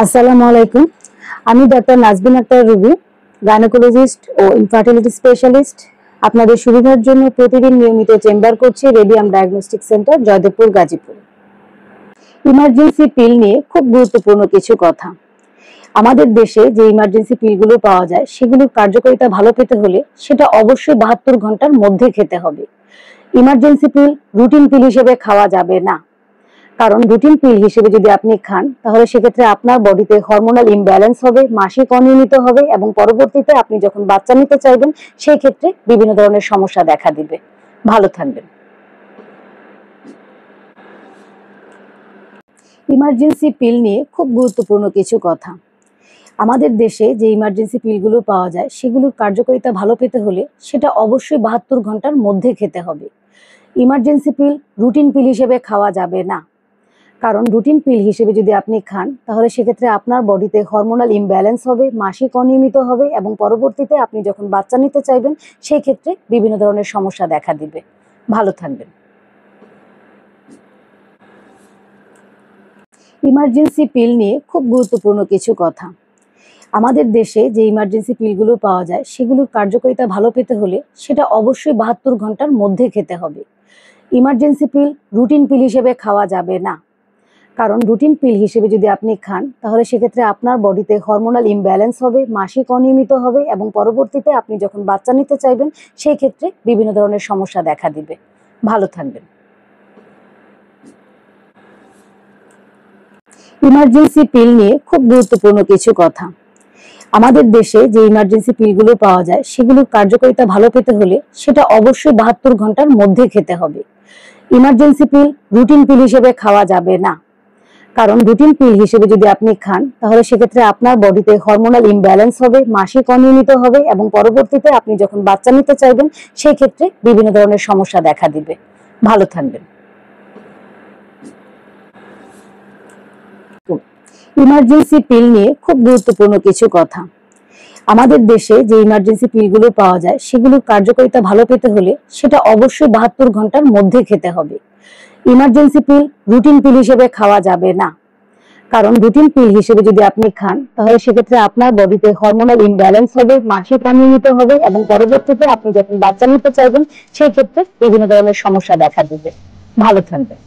আসসালামু আলাইকুম। আমি ডক্টর নাজবিন আক্তার রুবি, গাইনোকোলজিস্ট ও ইনফার্টিলিটি স্পেশালিস্ট। আপনাদের সুবিধার জন্য প্রতিদিন নিয়মিত চেম্বার করছি Radium Diagnostic Centre, Joydebpur, Gazipur. Emergency pill নিয়ে খুব গুরুত্বপূর্ণ কিছু কথা। আমাদের দেশে যে ইমার্জেন্সি পিলগুলো পাওয়া যায় সেগুলোর কার্যকারিতা ভালো পেতে হলে সেটা অবশ্যই 72 ঘন্টার মধ্যে খেতে হবে। ইমার্জেন্সি পিল রুটিন পিল হিসেবে খাওয়া যাবে না, কারণ রুটিন পিল হিসেবে যদি আপনি খান তাহলে সেক্ষেত্রে আপনার বডিতে হরমোনাল ইমব্যালেন্স হবে, মাসিক অনিয়মিত হবে এবং পরবর্তীতে আপনি যখন বাচ্চা নিতে চাইবেন সেই ক্ষেত্রে বিভিন্ন ধরনের সমস্যা দেখা দিবে। ভালো থাকবেন। ইমার্জেন্সি পিল নিয়ে খুব গুরুত্বপূর্ণ কিছু কথা। আমাদের দেশে যে ইমার্জেন্সি পিলগুলো পাওয়া যায় সেগুলোর কার্যকারিতা ভালো পেতে হলে সেটা অবশ্যই 72 ঘন্টার মধ্যে খেতে হবে। ইমার্জেন্সি পিল রুটিন পিল হিসেবে খাওয়া যাবে না, কারণ রুটিন পিল হিসেবে যদি আপনি খান তাহলে সেক্ষেত্রে আপনার বডিতে হরমোনাল ইমব্যালেন্স হবে, মাসিক অনিয়মিত হবে এবং পরবর্তীতে আপনি যখন বাচ্চা নিতে চাইবেন সেই ক্ষেত্রে বিভিন্ন ধরনের সমস্যা দেখা দিবে। ভালো থাকবেন। ইমার্জেন্সি পিল নিয়ে খুব গুরুত্বপূর্ণ কিছু কথা। আমাদের দেশে যে ইমার্জেন্সি পিলগুলো পাওয়া যায় সেগুলোর কার্যকারিতা ভালো পেতে হলে সেটা অবশ্যই 72 ঘন্টার মধ্যে খেতে হবে। ইমার্জেন্সি পিল রুটিন পিল হিসেবে খাওয়া যাবে না, কারণ রুটিন পিল হিসেবে যদি আপনি খান তাহলে সেক্ষেত্রে আপনার বডিতে হরমোনাল ইমব্যালেন্স হবে, মাসিক অনিয়মিত হবে এবং পরবর্তীতে আপনি যখন বাচ্চা নিতে চাইবেন সেই ক্ষেত্রে বিভিন্ন ধরনের সমস্যা দেখা দিবে। ভালো থাকবেন। ইমার্জেন্সি পিল নিয়ে খুব গুরুত্বপূর্ণ কিছু কথা। আমাদের দেশে যে ইমার্জেন্সি পিলগুলো পাওয়া যায় সেগুলোর কার্যকারিতা ভালো পেতে হলে সেটা অবশ্যই 72 ঘন্টার মধ্যে খেতে হবে। ইমার্জেন্সি পিল রুটিন পিল হিসেবে খাওয়া যাবে না, কারণ রুটিন পিল হিসেবে যদি আপনি খান তাহলে সেক্ষেত্রে আপনার বডিতে হরমোনাল ইমব্যালেন্স হবে, মাসিক অনিয়মিত হবে এবং পরবর্তীতে আপনি যখন বাচ্চা নিতে চাইবেন সেই ক্ষেত্রে বিভিন্ন ধরনের সমস্যা দেখা দিবে। ভালো থাকবেন। ইমার্জেন্সি পিল নিয়ে খুব গুরুত্বপূর্ণ কিছু কথা। আমাদের দেশে যে ইমার্জেন্সি পিলগুলো পাওয়া যায় সেগুলোর কার্যকারিতা ভালো পেতে হলে সেটা অবশ্যই 72 ঘন্টার মধ্যে খেতে হবে। ইমার্জেন্সি পিল রুটিন পিল হিসেবে খাওয়া যাবে না, কারণ রুটিন পিল হিসেবে যদি আপনি খান তাহলে সেক্ষেত্রে আপনার বডিতে হরমোনাল ইমব্যালেন্স হবে, মাসিক অনিয়মিত হবে এবং পরবর্তীতে আপনি যখন বাচ্চা নিতে চাইবেন সেই ক্ষেত্রে বিভিন্ন ধরনের সমস্যা দেখা দিবে। ভালো থাকবেন।